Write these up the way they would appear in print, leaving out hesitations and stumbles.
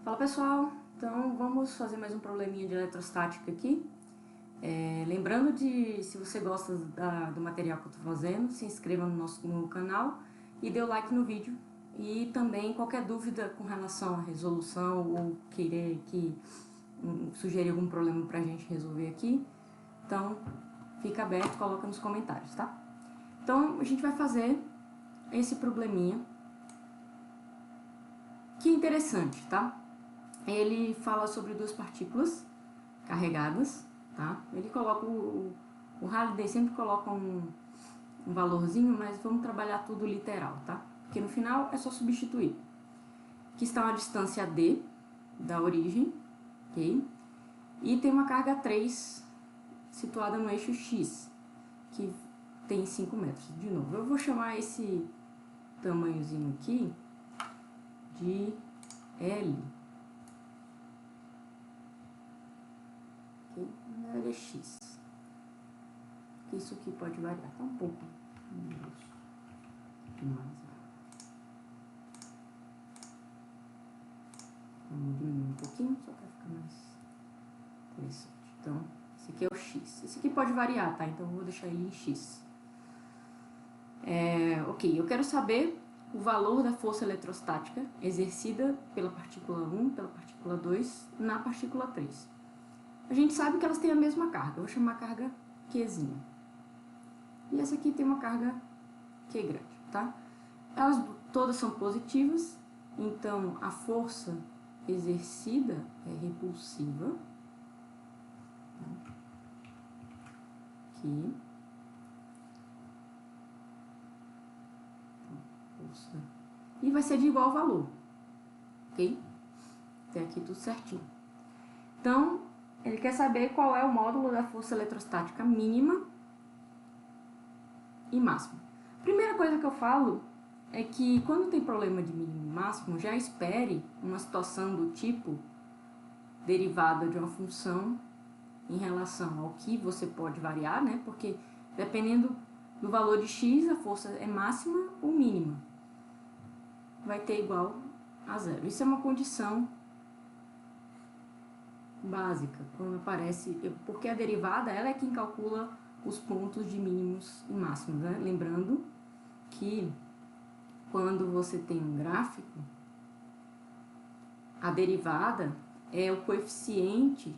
Fala pessoal, então vamos fazer mais um probleminha de eletrostática aqui. Lembrando de, se você gosta do material que eu estou fazendo, se inscreva no canal e dê o like no vídeo. E também qualquer dúvida com relação à resolução ou querer sugerir algum problema pra gente resolver aqui, então fica aberto, coloca nos comentários, tá? Então a gente vai fazer esse probleminha, que é interessante, tá? Ele fala sobre duas partículas carregadas, tá? Ele coloca o Halliday sempre coloca um valorzinho, mas vamos trabalhar tudo literal, tá? Porque no final é só substituir. Aqui está uma distância D da origem, ok? E tem uma carga 3 situada no eixo X, que tem 5 metros. De novo, eu vou chamar esse tamanhozinho aqui de L. Na área X. Isso aqui pode variar, tá um pouco demais. Vamos diminuir um pouquinho, só para ficar mais interessante. Então, esse aqui é o X. Esse aqui pode variar, tá? Então, eu vou deixar ele em X. Ok, eu quero saber o valor da força eletrostática exercida pela partícula 1, pela partícula 2, na partícula 3. A gente sabe que elas têm a mesma carga. Eu vou chamar a carga Qzinha. E essa aqui tem uma carga Q grande, tá? Elas todas são positivas, então a força exercida é repulsiva. Aqui. Força. E vai ser de igual valor, ok? Até aqui tudo certinho. Então, ele quer saber qual é o módulo da força eletrostática mínima e máxima. Primeira coisa que eu falo é que quando tem problema de mínimo e máximo, já espere uma situação do tipo derivada de uma função em relação ao que você pode variar, né? Porque dependendo do valor de x, a força é máxima ou mínima. Vai ter igual a zero. Isso é uma condição básica, quando aparece, porque a derivada ela é quem calcula os pontos de mínimos e máximos, né? Lembrando que quando você tem um gráfico, a derivada é o coeficiente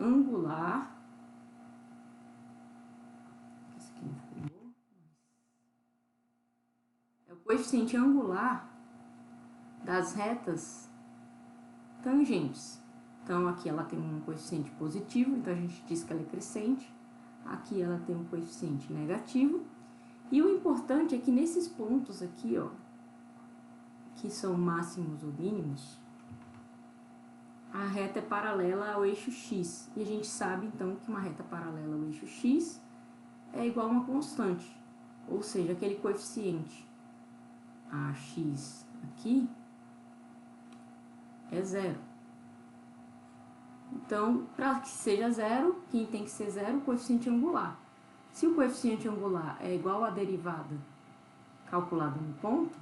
angular. Esse aqui não ficou bom. É o coeficiente angular das retas tangentes. Então, aqui ela tem um coeficiente positivo, então a gente diz que ela é crescente. Aqui ela tem um coeficiente negativo. E o importante é que nesses pontos aqui, ó, que são máximos ou mínimos, a reta é paralela ao eixo X. E a gente sabe, então, que uma reta paralela ao eixo X é igual a uma constante. Ou seja, aquele coeficiente AX aqui é zero. Então, para que seja zero, quem tem que ser zero? O coeficiente angular. Se o coeficiente angular é igual à derivada calculada no ponto,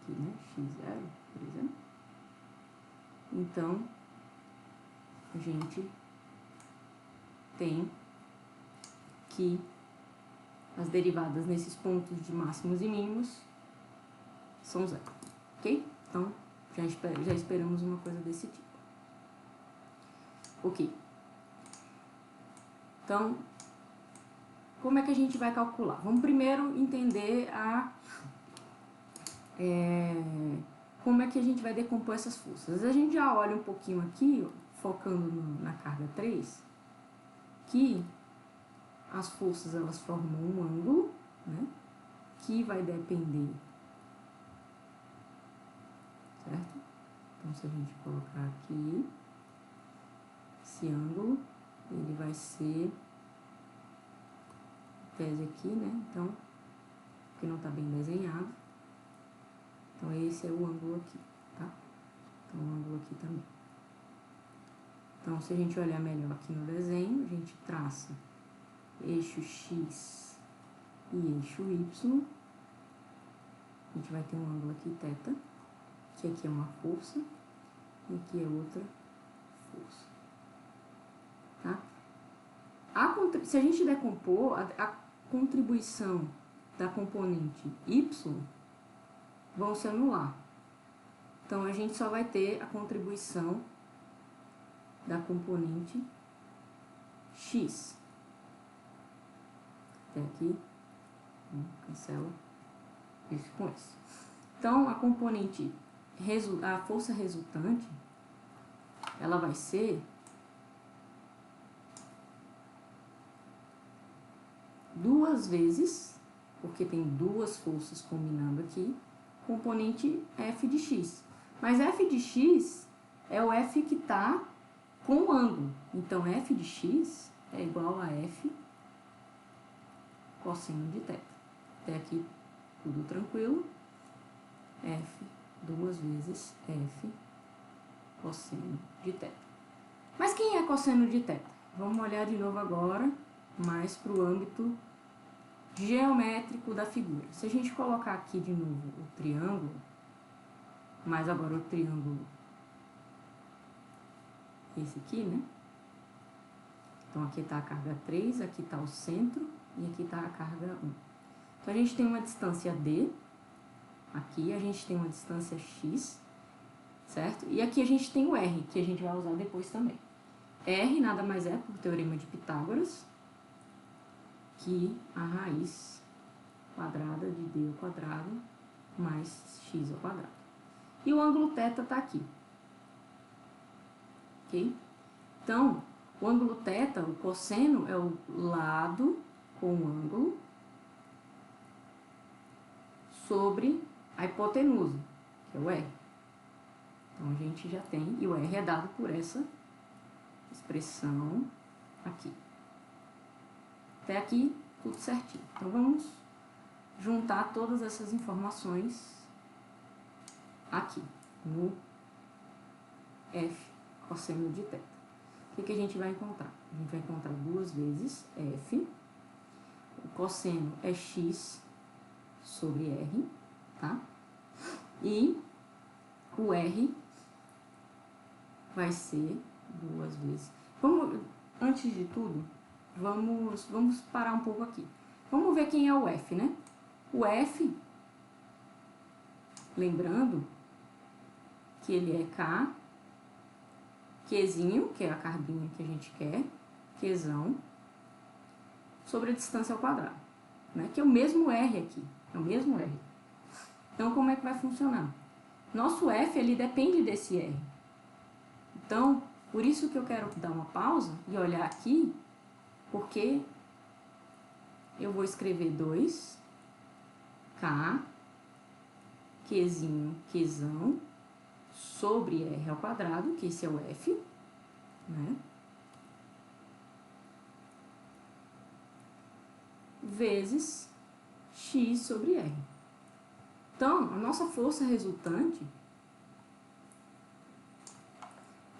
aqui, né, x0, por exemplo, então, a gente tem que as derivadas nesses pontos de máximos e mínimos são zero, ok? Então, já esperamos uma coisa desse tipo. Ok. Então, como é que a gente vai calcular? Vamos primeiro entender como é que a gente vai decompor essas forças. A gente já olha um pouquinho aqui, ó, focando na carga 3, que as forças elas formam um ângulo, né, que vai depender, certo? Então, se a gente colocar aqui, esse ângulo, ele vai ser tese aqui, né? Então, que não está bem desenhado. Então, esse é o ângulo aqui, tá? Então, o ângulo aqui também. Então, se a gente olhar melhor aqui no desenho, a gente traça eixo X e eixo Y. A gente vai ter um ângulo aqui, θ, que aqui é uma força e aqui é outra força, tá? Se a gente decompor, a contribuição da componente Y vão se anular. Então, a gente só vai ter a contribuição da componente X. Até aqui, cancela isso com isso. Então, a componente, a força resultante, ela vai ser duas vezes, porque tem duas forças combinando aqui, componente F de X. Mas F de X é o F que está com o ângulo. Então, F de X é igual a F cosseno de θ. Até aqui, tudo tranquilo. F duas vezes F cosseno de θ. Mas quem é cosseno de θ? Vamos olhar de novo agora, mais para o âmbito geométrico da figura. Se a gente colocar aqui de novo o triângulo, mas agora o triângulo, esse aqui, né? Então, aqui está a carga 3, aqui está o centro e aqui está a carga 1. Então, a gente tem uma distância D, aqui a gente tem uma distância X, certo? E aqui a gente tem o R, que a gente vai usar depois também. R nada mais é, por teorema de Pitágoras, que a raiz quadrada de D ao quadrado mais X ao quadrado. E o ângulo θ está aqui. Ok? Então, o ângulo θ, o cosseno, é o lado com o ângulo sobre a hipotenusa, que é o R. Então, a gente já tem, e o R é dado por essa expressão aqui. Até aqui, tudo certinho. Então, vamos juntar todas essas informações aqui, no F cosseno de θ. O que a gente vai encontrar? A gente vai encontrar duas vezes F, o cosseno é X sobre R, tá? E o R vai ser duas vezes. Antes de tudo, vamos parar um pouco aqui. Vamos ver quem é o F, né? O F, lembrando que ele é K, Qzinho, que é a carguinha que a gente quer, Qzão, sobre a distância ao quadrado, né? Que é o mesmo R aqui, é o mesmo R. Então, como é que vai funcionar? Nosso F, ele depende desse R. Então, por isso que eu quero dar uma pausa e olhar aqui, porque eu vou escrever 2K, Qzinho, Qzão, sobre R ao quadrado, que esse é o F, né? Vezes X sobre R. Então, a nossa força resultante,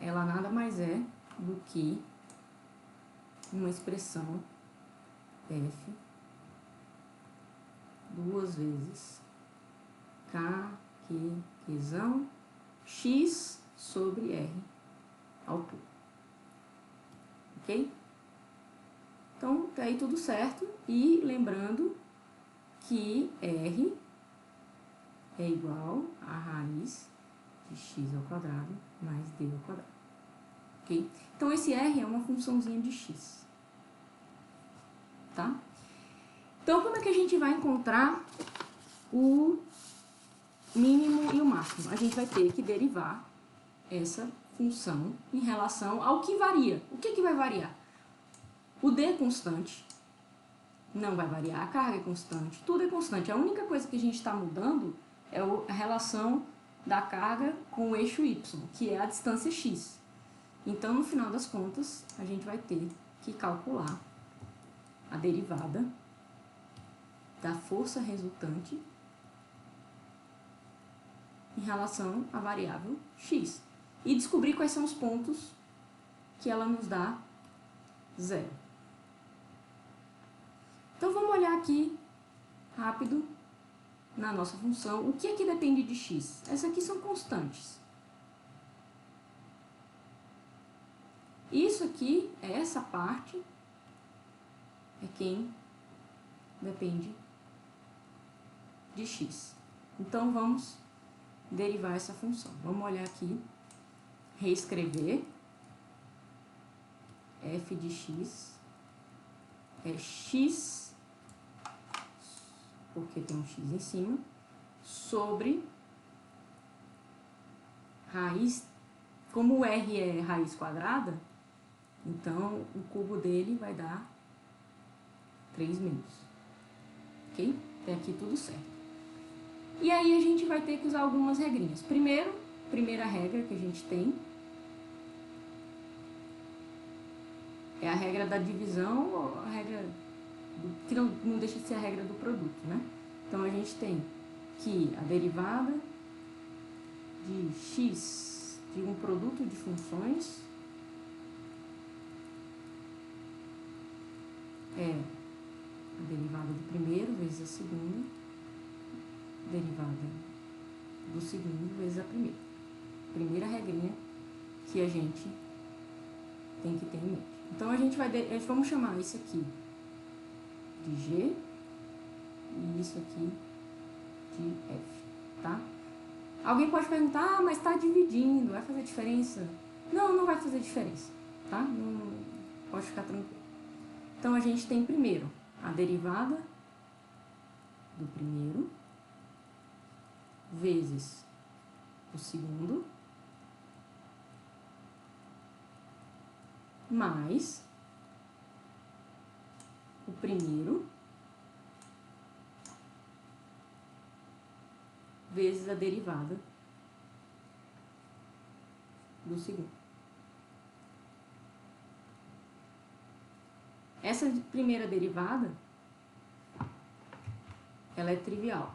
ela nada mais é do que uma expressão F duas vezes K, Q, Qzão, X sobre R altura. Ok? Então, tá aí tudo certo. E lembrando que R é igual a raiz de x ao quadrado mais d ao quadrado. Ok? Então, esse R é uma funçãozinha de x. Tá? Então, como é que a gente vai encontrar o mínimo e o máximo? A gente vai ter que derivar essa função em relação ao que varia. O que vai variar? O D é constante, não vai variar, a carga é constante, tudo é constante. A única coisa que a gente está mudando é a relação da carga com o eixo Y, que é a distância x. Então, no final das contas, a gente vai ter que calcular a derivada da força resultante em relação à variável x. E descobrir quais são os pontos que ela nos dá zero. Então, vamos olhar aqui, rápido, na nossa função. O que é que depende de x? Essas aqui são constantes. Isso aqui, essa parte, é quem depende de x. Então, vamos derivar essa função. Vamos olhar aqui, reescrever. F de x é x, porque tem um x em cima, sobre raiz, como o r é raiz quadrada, então o cubo dele vai dar 3/2. Ok? Até aqui tudo certo. E aí a gente vai ter que usar algumas regrinhas. Primeira regra que a gente tem é a regra da divisão, ou a regra que não deixa de ser a regra do produto, né? Então a gente tem que a derivada de x de um produto de funções é a derivada do primeiro vezes a segunda, derivada do segundo vezes a primeira. Primeira regrinha que a gente tem que ter em mente. Então, vamos chamar isso aqui de G e isso aqui de F, tá? Alguém pode perguntar, mas tá dividindo, vai fazer diferença? Não, não vai fazer diferença, tá? Não, pode ficar tranquilo. Então, a gente tem primeiro a derivada do primeiro vezes o segundo mais o primeiro vezes a derivada do segundo. Essa primeira derivada, ela é trivial,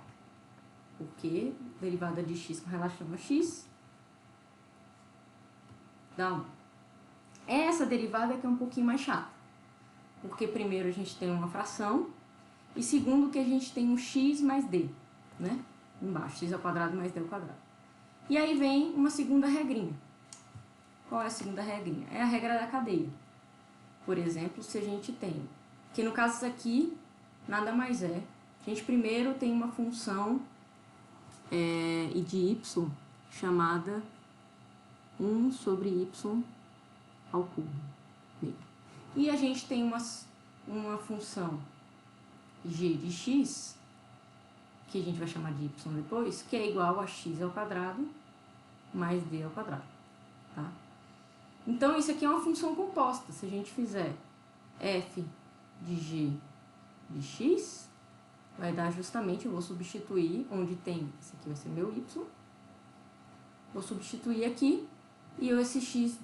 porque derivada de x com relação a x dá 1. Essa derivada é que é um pouquinho mais chata, porque primeiro a gente tem uma fração e segundo que a gente tem um x mais d, né? Embaixo, x ao quadrado mais d ao quadrado. E aí vem uma segunda regrinha. Qual é a segunda regrinha? É a regra da cadeia. Por exemplo, se a gente tem, que no caso aqui, nada mais é, a gente primeiro tem uma função e de y chamada 1 sobre y ao cubo. E a gente tem uma função g de x, que a gente vai chamar de y depois, que é igual a x ao quadrado mais d ao quadrado, tá? Então, isso aqui é uma função composta. Se a gente fizer f de g de x, vai dar justamente, eu vou substituir onde tem, esse aqui vai ser meu y, vou substituir aqui, e esse x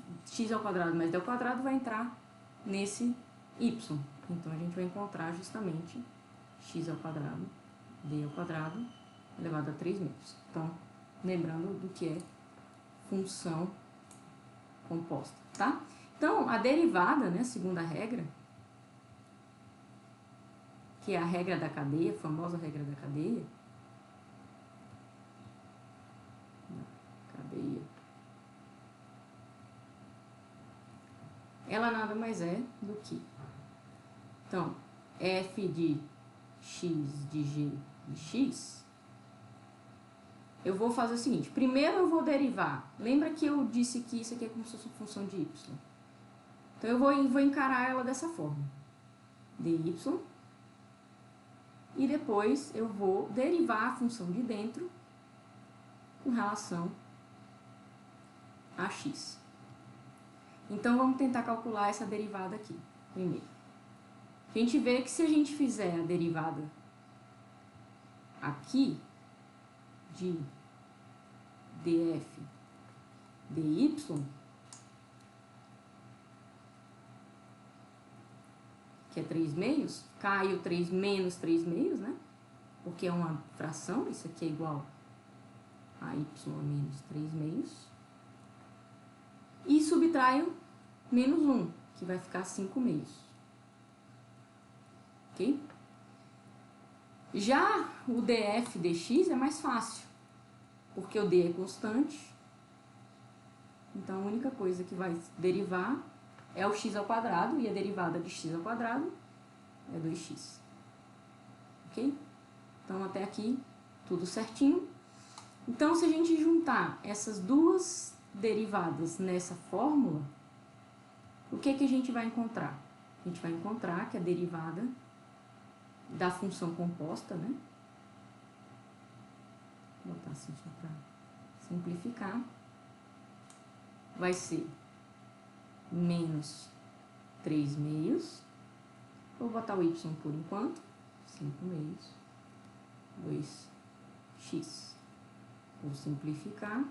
ao quadrado mais d ao quadrado vai entrar nesse y. Então, a gente vai encontrar justamente x ao quadrado, d ao quadrado, elevado a 3/2. Então, lembrando do que é função composta, tá? Então, a derivada, né, segunda regra, que é a regra da cadeia, a famosa regra da cadeia, ela nada mais é do que, então, f de x de g de x, eu vou fazer o seguinte, primeiro eu vou derivar, lembra que eu disse que isso aqui é como se fosse uma função de y? Então, eu vou encarar ela dessa forma, dy, e depois eu vou derivar a função de dentro com relação a x. Então, vamos tentar calcular essa derivada aqui, primeiro. A gente vê que se a gente fizer a derivada aqui de df dy, que é 3/2, cai o 3 menos 3/2, né? Porque é uma fração, isso aqui é igual a y menos 3/2. E subtraio menos 1, que vai ficar 5/2. Ok? Já o df dx é mais fácil, porque o d é constante, então a única coisa que vai derivar é o x ao quadrado, e a derivada de x ao quadrado é 2x. Ok? Então, até aqui, tudo certinho. Então, se a gente juntar essas duas derivadas nessa fórmula, o que a gente vai encontrar? A gente vai encontrar que a derivada da função composta, né? Vou botar assim só para simplificar. Vai ser menos 3 meios. Vou botar o y por enquanto. 5 meios. 2x. Vou simplificar.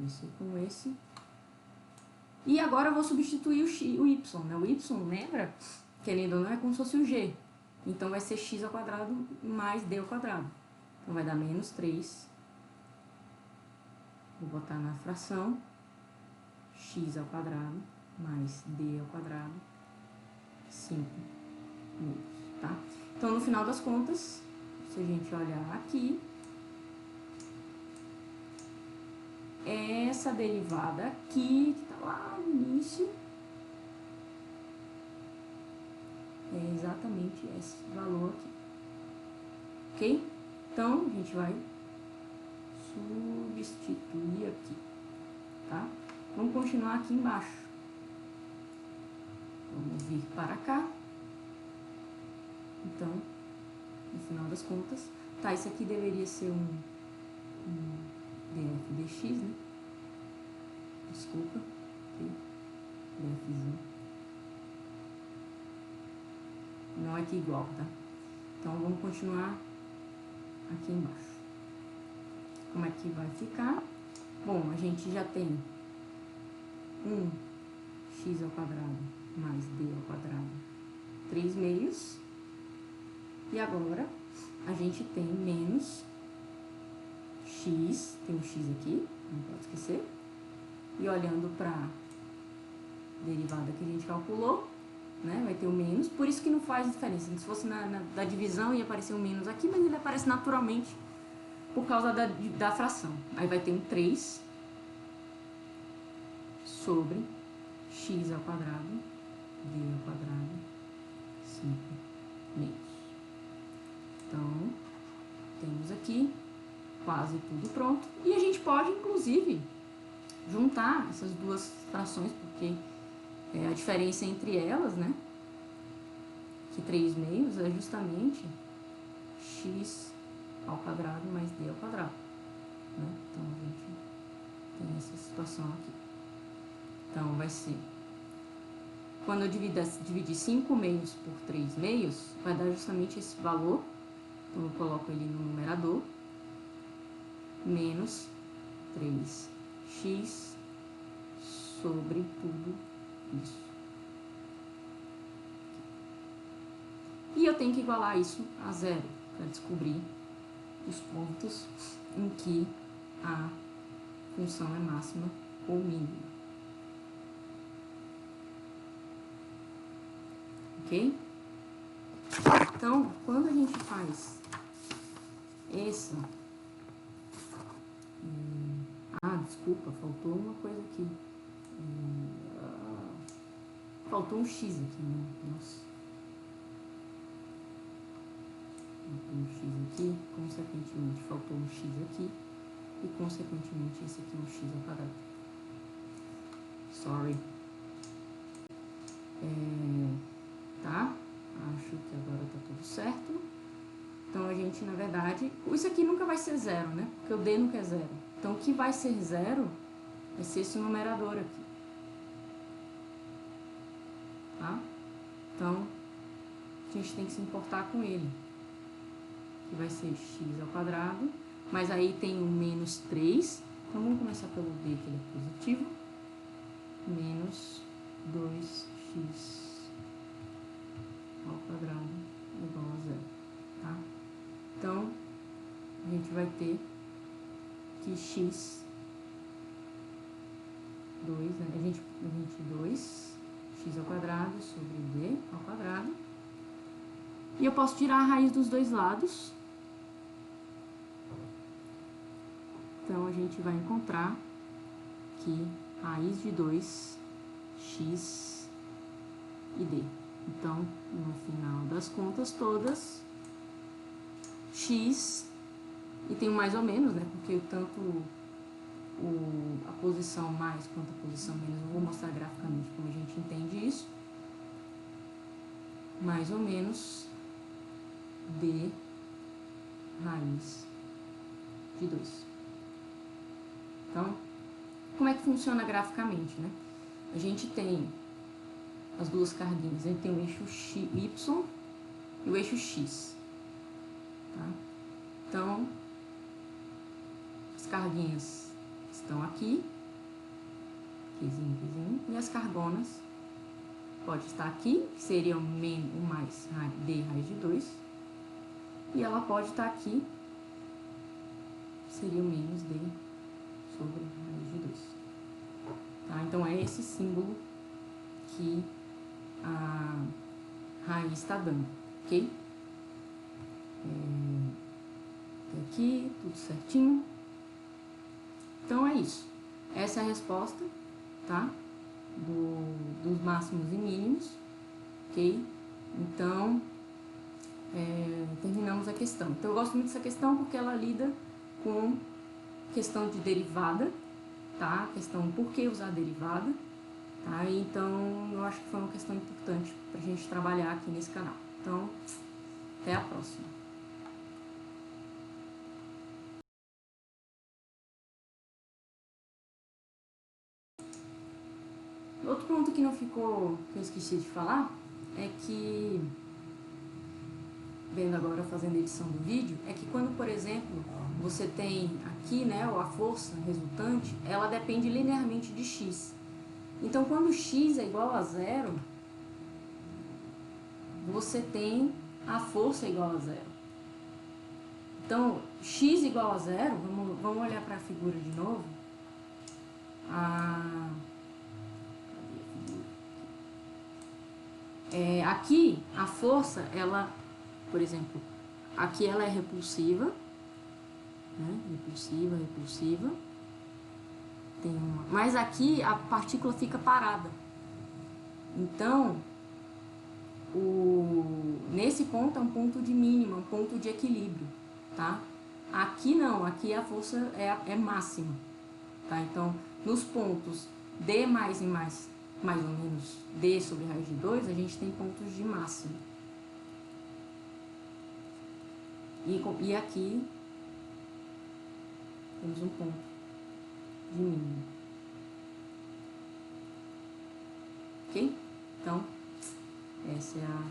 Esse com esse. E agora eu vou substituir o y, né? O y, lembra? Querendo ou não, é como se fosse o g. Então, vai ser x ao quadrado mais d ao quadrado. Então, vai dar menos 3. Vou botar na fração. X ao quadrado mais d ao quadrado. 5 meios, tá? Então, no final das contas, se a gente olhar aqui, essa derivada aqui, que tá lá no início, é exatamente esse valor aqui. Ok? Então, a gente vai substituir aqui, tá? Vamos continuar aqui embaixo. Vamos vir para cá. Então, no final das contas, tá, isso aqui deveria ser um df dx, né? Desculpa. Aqui. Dfzinho. Não é aqui igual, tá? Então, vamos continuar aqui embaixo. Como é que vai ficar? Bom, a gente já tem 1x ao quadrado mais d ao quadrado, 3 meios. E agora, a gente tem menos x, tem um x aqui, não pode esquecer. E olhando para a derivada que a gente calculou, né, vai ter o menos, por isso que não faz diferença. Se fosse da divisão, ia aparecer um menos aqui, mas ele aparece naturalmente por causa da fração. Aí vai ter um 3 sobre x ao quadrado, d ao quadrado, 5 meios. Então, temos aqui quase tudo pronto. E a gente pode, inclusive, juntar essas duas frações, porque a diferença entre elas, né, que 3 meios é justamente x ao quadrado mais d ao quadrado, né? Então, a gente tem essa situação aqui. Então, vai ser, quando eu dividir 5 meios por 3 meios, vai dar justamente esse valor. Então, eu coloco ele no numerador, menos 3x sobre tudo isso. E eu tenho que igualar isso a zero, para descobrir os pontos em que a função é máxima ou mínima. Ok? Então, quando a gente faz essa... desculpa, faltou uma coisa aqui. Faltou um x aqui, né? Nossa. Faltou um x aqui, consequentemente faltou um x aqui, e consequentemente esse aqui é um x ao quadrado. Sorry. Tá? Acho que agora tá tudo certo. Então, a gente, na verdade... Isso aqui nunca vai ser zero, né? Porque o d nunca é zero. Então, o que vai ser zero vai ser esse numerador aqui. Tá? Então, a gente tem que se importar com ele. Que vai ser x ao quadrado. Mas aí tem o menos 3. Então, vamos começar pelo d, que ele é positivo. Menos 2x ao quadrado igual a zero. Tá? Então, a gente vai ter que x, 2, né? A gente 2, x ao quadrado sobre d ao quadrado, E eu posso tirar a raiz dos dois lados. Então, a gente vai encontrar aqui raiz de 2, x e d. Então, no final das contas todas, x, e tem mais ou menos, né? Porque tanto a posição mais quanto a posição menos, eu vou mostrar graficamente como a gente entende isso. Mais ou menos d raiz de 2. Então, como é que funciona graficamente, né? A gente tem as duas carguinhas, a gente tem o eixo y e o eixo x, tá? Então, as carguinhas estão aqui, e as carbonas pode estar aqui, que seria o mais d raiz de 2, e ela pode estar aqui, que seria o menos d sobre raiz de 2. Tá? Então, é esse símbolo que a raiz está dando, ok? Aqui, tudo certinho. Então, é isso. Essa é a resposta, tá? Dos máximos e mínimos, ok? Então, terminamos a questão. Então, eu gosto muito dessa questão porque ela lida com questão de derivada, tá? Questão por que usar derivada, tá? Então, eu acho que foi uma questão importante pra gente trabalhar aqui nesse canal. Então, até a próxima. Outro ponto que não ficou, que eu esqueci de falar, é que, vendo agora, fazendo a edição do vídeo, é que quando, por exemplo, você tem aqui, né, a força resultante, ela depende linearmente de x. Então, quando x é igual a 0, você tem a força igual a 0. Então, x igual a 0, vamos olhar para a figura de novo. Aqui, a força, ela, por exemplo, aqui ela é repulsiva, né? Repulsiva. Mas aqui a partícula fica parada. Então, nesse ponto é um ponto de mínima, um ponto de equilíbrio, tá? Aqui não, aqui a força é máxima, tá? Então, nos pontos D mais e mais ou menos D sobre raiz de 2, a gente tem pontos de máximo. E aqui temos um ponto de mínimo. Ok? Então, essa é a